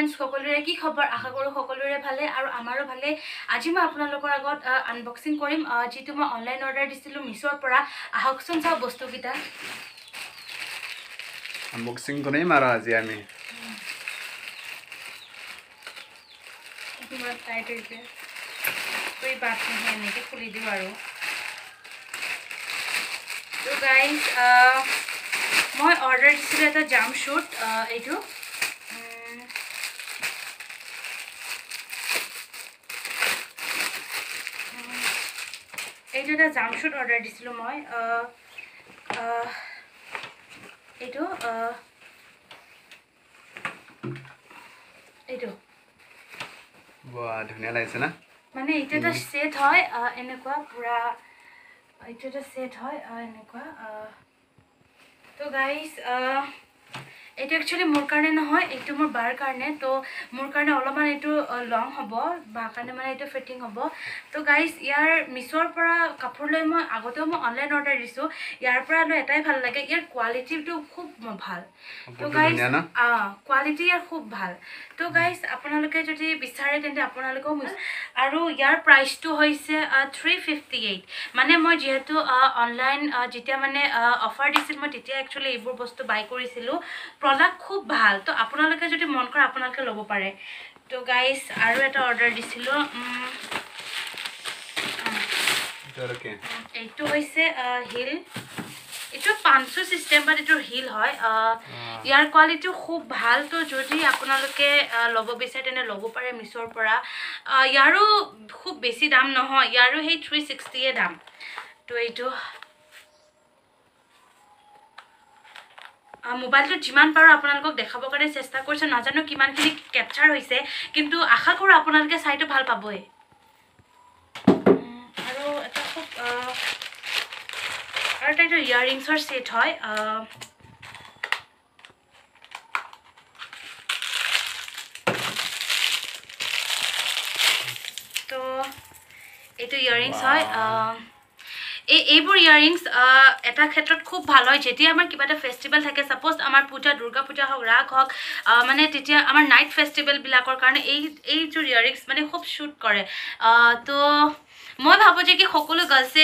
Friends সকলোৰে কি খবৰ আশা কৰো সকলোৰে ভালে আৰু আমাৰো ভালে আজি মই আপোনালোকৰ আগত আনবক্সিং কৰিম যেটো মই অনলাইন অৰ্ডাৰ দিছিলো মিছৰ পৰা আহকচোন চাও বস্তুকিটা আনবক্সিং কৰিম আৰু আজি আমি মই টাইট হৈছে कोई बात नहीं है नहीं खुली दी बारो तो गाइस मैं ऑर्डर दिसिले এটা জাম্প শুট এইটো এইটো এটা জাম্প শুট অর্ডার দিছিলো মই এইটো এইটো বাহ ধুনিয়া লাগিছে না মানে এটা সেট হয় এনেকুৱা পুৰা এটা সেট হয় এনেকুৱা তো গাইস এটা एक्चुअली मोर कारणे নহয় এটো মোর বার কারণে তো মোর কারণে অলমান এটো লং হবো বা কারণে মানে এটো ফিটিং হবো তো গাইস ইয়ার মিছৰ পৰা কাপোৰ লৈ মই আগতে মই অনলাইন অৰ্ডাৰ দিছো ইয়াৰ পৰা লৈ এটাই ভাল লাগে ইয়াৰ কোৱালিটিটো খুব ভাল তো গাইস কোৱালিটি ইয়াৰ খুব ভাল তো গাইস আপোনালোকে যদি বিচাৰে তেন্তে আপোনালোকেও আৰু ইয়াৰ প্ৰাইসটো হৈছে 358 মানে মই যেহেতু অনলাইন যেতিয়া মানে অফাৰ দিছিল মই তেতিয়া एक्चुअली এইবোৰ বস্তু বাই কৰিছিলো প্ৰোডাক্ট খুব ভাল তো আপোনালোকে যদি মন কৰে আপোনালোকে লব পাৰে তো গাইস আৰু এটা অৰ্ডাৰ দিছিলো এইটো হৈছে হিল এটো 500 সিস্টেম বাট এটো হিল হয় ইয়াৰ কোৱালিটি খুব ভাল তো যদি আপোনালোকে লব বিচাৰে তেনে লব পাৰে মিছৰ পৰা ইয়াৰো খুব বেছি দাম নহয় ইয়াৰো হে 360 এ দাম তো এইটো মোবাইল তো জিমান পাৰো আপোনালোকক দেখাবৰ কাৰণে চেষ্টা কৰিছো নাজানো কিমানখিনি ক্যাপচাৰ হৈছে কিন্তু আশা কৰো আপোনালোকে চাইটো ভাল পাবই আৰু এটা খুব আৰু এটা ইয়াৰিংছৰ সেট হয় তো এটা ইয়াৰিংছ হয় এইবোৰ ইয়াৰিংছ এটা ক্ষেত্ৰত খুব ভাল হয় যেতিয়া আমাৰ কিবা এটা ফেষ্টিভেল থাকে সাপোজ আমাৰ পূজা দুৰ্গা পূজা হওক ৰাগ হওক মানে তেতিয়া আমাৰ নাইট ফেষ্টিভেল বিলাকৰ কাৰণে এই যে ইয়াৰিংছ মানে খুব শুট কৰে তো মই ভাবো যে কি সকলো গাৰ্লছে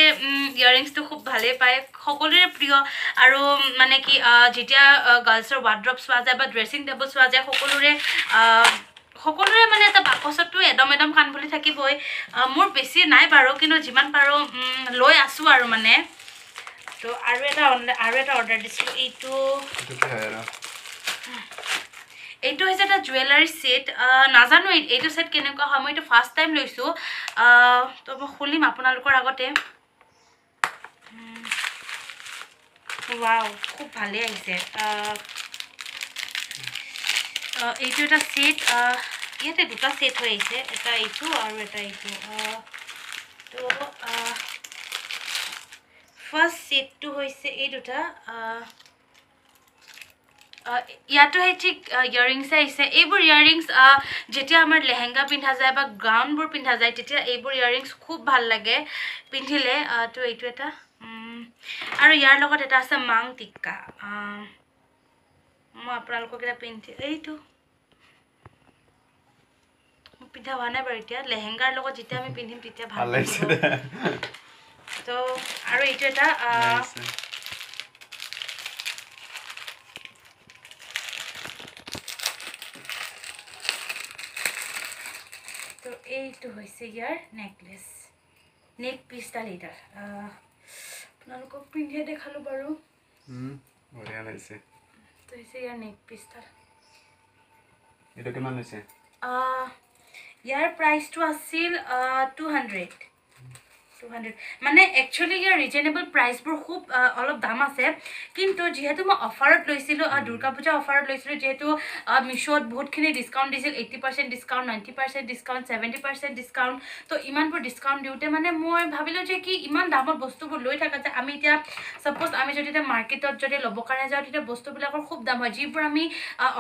ইয়াৰিংছটো খুব ভালে পায় সকলোৰে প্ৰিয় আৰু মানে কি যেতিয়া গাৰ্লছৰ ৱাৰ্ড্ৰব চোৱা যায় বা ড্ৰেছিং টেবল চোৱা যায় সকলোৰে মানে এটা বাকচটো এদম কানবলি থাকিবই মোৰ বেছি নাই বাৰু কিন্তু যিমান পাৰো লৈ আছো আৰু মানে তো আৰু এটা অৰ্ডাৰ দিছিল এইটো হৈছে এটা জুৱেলাৰী সেট নাজানো এইটো সেট কেনেকুৱা হয় মই এইটো ফাৰ্স্ট টাইম লৈছো তো মই খুলিম আপোনালোকৰ আগতে ওয়াও খুব ভালে আহিছে এইটো এটা সেট ইয়াতে দুটা সেট হৈ আছে এটা এইটো আৰু এটা এইটো তো ফাৰ্স্ট সেটটো হৈছে এই দুটা ইয়াতো হে ঠিক ইয়াৰিংছ আছে এইবোৰ ইয়াৰিংছ যেতিয়া আমাৰ লেহেঙ্গা পিন্ধা যায় বা গাউনবোৰ পিন্ধা যায় তেতিয়া এইবোৰ ইয়াৰিংছ খুব ভাল লাগে পিন্ধিলে তো এইটো এটা আৰু ইয়াৰ লগত এটা আছে মাং টিক্কা মই আপোনালোকক এটা পিন্ধি এইটো পিন্ধা হোৱা নাই বাৰু এতিয়া লেহেঙ্গাৰ লগত যেতিয়া আমি পিন্ধিম তেতিয়া ভাল লাগিব তো আৰু এইটো এটা তো এইটো হৈছে ইয়াৰ নেকলেস নেক পিছডাল এইডাল আপোনালোকক পিন্ধি দেখালো বাৰু বঢ়িয়া লাগিছে তো হৈছে ইয়াৰ নেক পিছডাল এটা কিমান হৈছে ইয়াৰ প্ৰাইসটো আছিল 200 মানে एक्चुअली ইয়াৰ ৰিজনেবল প্ৰাইসবোৰ খুব অলপ দাম আছে কিন্তু যেহেতু মই অফাৰত লৈছিলো দুৰ্গা পূজা অফাৰত লৈছিলো যেহেতু মিশোত বহুতখিনি ডিসকাউন্ট দিছিল 80% ডিসকাউন্ট 90% ডিসকাউন্ট 70% ডিসকাউন্ট তো ইমানবোৰ ডিসকাউন্ট দিওতে মানে মই ভাবিলো যে কি ইমান দামত বস্তুবোৰ লৈ থাকা যে আমি এতিয়া সাপোজ আমি যদি মাৰ্কেটত যদি লব কাৰণে যাও তেতিয়া বস্তুবিলাকৰ খুব দাম হয় যিবোৰ আমি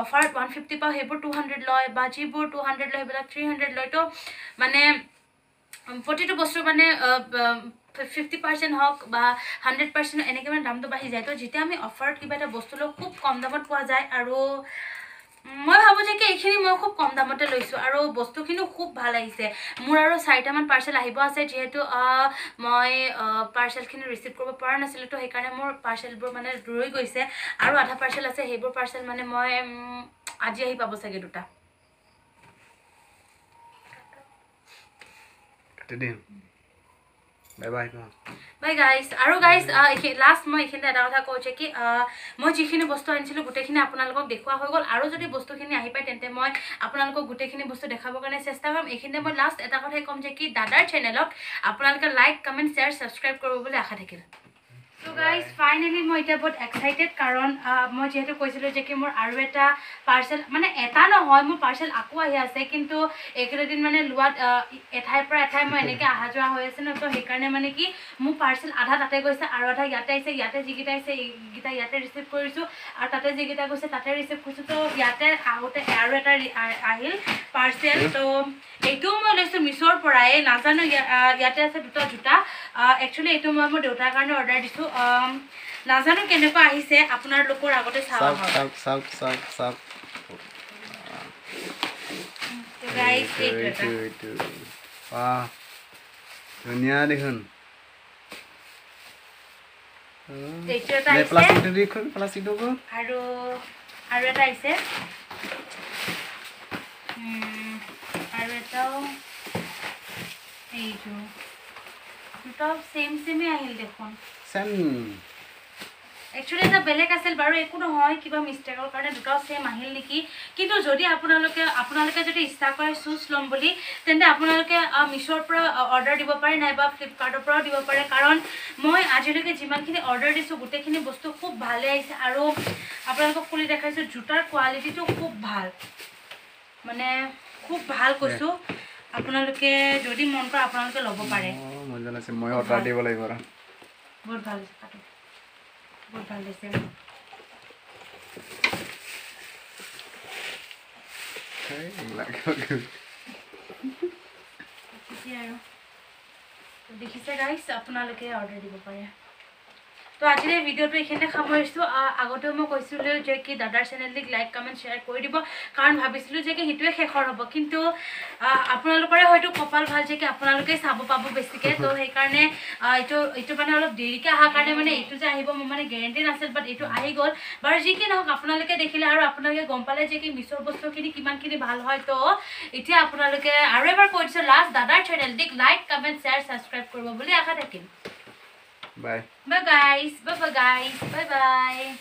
অফাৰত 150 পাও হেবোৰ 200 লয় বা যিবোৰ 200 লয় বেলা 300 লয় তো মানে প্ৰতিটো বস্তু মানে 50% হক বা 100% এনেকে মানে দামটো বাঢ়ি যায় তো যেতিয়া আমি অফাৰত কিবা এটা বস্তু লৈ খুব কম দামত পোৱা যায় আৰু মই ভাবো যে কি এইখিনি মই খুব কম দামত দামতে লৈছো আৰু বস্তুখিনি খুব ভাল আহিছে মোৰ আৰু 4টা মান পাৰ্সেল আহিব আছে যেহেতু মই পাৰ্সেলখিনি ৰিসিভ কৰিব পৰা নাছিলো তো সেইকাৰণে মোৰ পাৰ্সেলবোৰ মানে ৰৈ গৈছে আৰু আধা পাৰ্সেল আছে সেইবোৰ পাৰ্সেল মানে মই আজি আহি পাব চাগে দুটা কাটি দিম বাই বাই বাই গাইস আৰু গাইস লাষ্ট মই এখানে এটা কথা কৈছে কি মই যিখিনি বস্তু আনিছিলো গুটেখিনি আপোনালোকক দেখুৱা হৈ গল আৰু যদি বস্তুখিনি আহি পায় তেন্তে মই আপোনালোকক গুটেখিনি বস্তু দেখাবৰ কাৰণে চেষ্টা কৰিম এখানে মই লাষ্ট এটা কথাই কম যে কি দাদাৰ চেনেলক আপোনালোকে লাইক কমেন্ট শেয়াৰ সাবস্ক্ৰাইব কৰিব বুলি আশা থাকিল So guys, finally মই এটা বহুত এক্সাইটেড কাৰণ মই যেহেতু কৈছিলো যে কি মোৰ আৰু এটা পাৰ্সেল মানে এটা নহয় মোৰ পাৰ্সেল আকৌ আহি আছে কিন্তু একেটা দিন মানে লুৱাত এঠাইৰ পৰা এঠাই মই এনেকৈ আহা যোৱা হৈ আছে ন তো সেইকাৰণে মানে কি মোৰ পাৰ্সেল আধা তাতে গৈছে আৰু আধা ইয়াতে আহিছে ইয়াতে যিকেইটা আহিছে এইকেইটা ইয়াতে ৰিচিভ কৰিছোঁ আৰু তাতে যিকেইটা গৈছে তাতে ৰিচিভ কৰিছোঁ তো ইয়াতে আহোঁতে আৰু এটা আহিল পাৰ্সেল তো এইটোও মই লৈছোঁ মিছ'ৰ পৰাই নাজানো ইয়াতে আছে দুটা জোতা একচুৱেলি এইটো মই মোৰ দেউতাৰ কাৰণে অৰ্ডাৰ দিছোঁ নাজানো কেনেকুৱা আহিছে আপোনালোকৰ আগতে চাওক তো গাইস এইটো বাহ ধুনীয়া দেখোন এইটো এটা আহিছে প্লাষ্টিকটো আৰু এটা আহিছে আৰু এটাও এইটো দুটাও সেমে আহিল দেখোন একচুৱেলি এটা বেলেগ আছিল বাৰু একো নহয় কিবা মিষ্টেকৰ কাৰণে দুটাও সেম আহিল নেকি কিন্তু যদি আপোনালোকে যদি ইচ্ছা কৰে শুজ ল'ম বুলি তেন্তে আপোনালোকে মিছ'ৰ পৰা অৰ্ডাৰ দিব পাৰে নাইবা ফ্লিপকাৰ্টৰ পৰাও দিব পাৰে কাৰণ মই আজিলৈকে যিমানখিনি অৰ্ডাৰ দিছোঁ গোটেইখিনি বস্তু খুব ভালে আহিছে আৰু আপোনালোকক খুলি দেখাইছোঁ জোতাৰ কোৱালিটিটো খুব ভাল মানে খুব ভাল কৈছোঁ আপোনালোকে যদি মন কৰে আপোনালোকে ল'ব পাৰে মজা লাগিছে মই অৰ্ডাৰ দিব লাগিব আৰু বহুত ভাল হৈছে কাটো বহুত ভাল হৈছে দেখিছে গাইছ আপোনালোকে অৰ্ডাৰ দিব পাৰে তো আজিৰ এই ভিডিঅ'টো এইখিনিতে সামৰিছোঁ আগতেও মই কৈছিলোঁ যে কি দাদাৰ চেনেলটিক লাইক কমেণ্ট শ্বেয়াৰ কৰি দিব কাৰণ ভাবিছিলোঁ যে কি সেইটোৱে শেষৰ হ'ব কিন্তু আপোনালোকৰে হয়তো কপাল ভাল যে কি আপোনালোকে চাব পাব বেছিকৈ তো সেইকাৰণে এইটো মানে অলপ দেৰিকৈ অহাৰ কাৰণে মানে এইটো যে আহিব মোৰ মানে গেৰেণ্টি নাছিল বাট এইটো আহি গ'ল বাৰু যি কি নহওক আপোনালোকে দেখিলে আৰু আপোনালোকে গম পালে যে কি মিছ'ৰ বস্তুখিনি কিমানখিনি ভাল হয় তো এতিয়া আপোনালোকে আৰু এবাৰ কৈ দিছোঁ লাষ্ট দাদাৰ চেনেলটিক লাইক কমেণ্ট শ্বেয়াৰ ছাবস্ক্ৰাইব কৰিব বুলি আশা থাকিল Bye. Bye guys. Bye guys. Bye bye.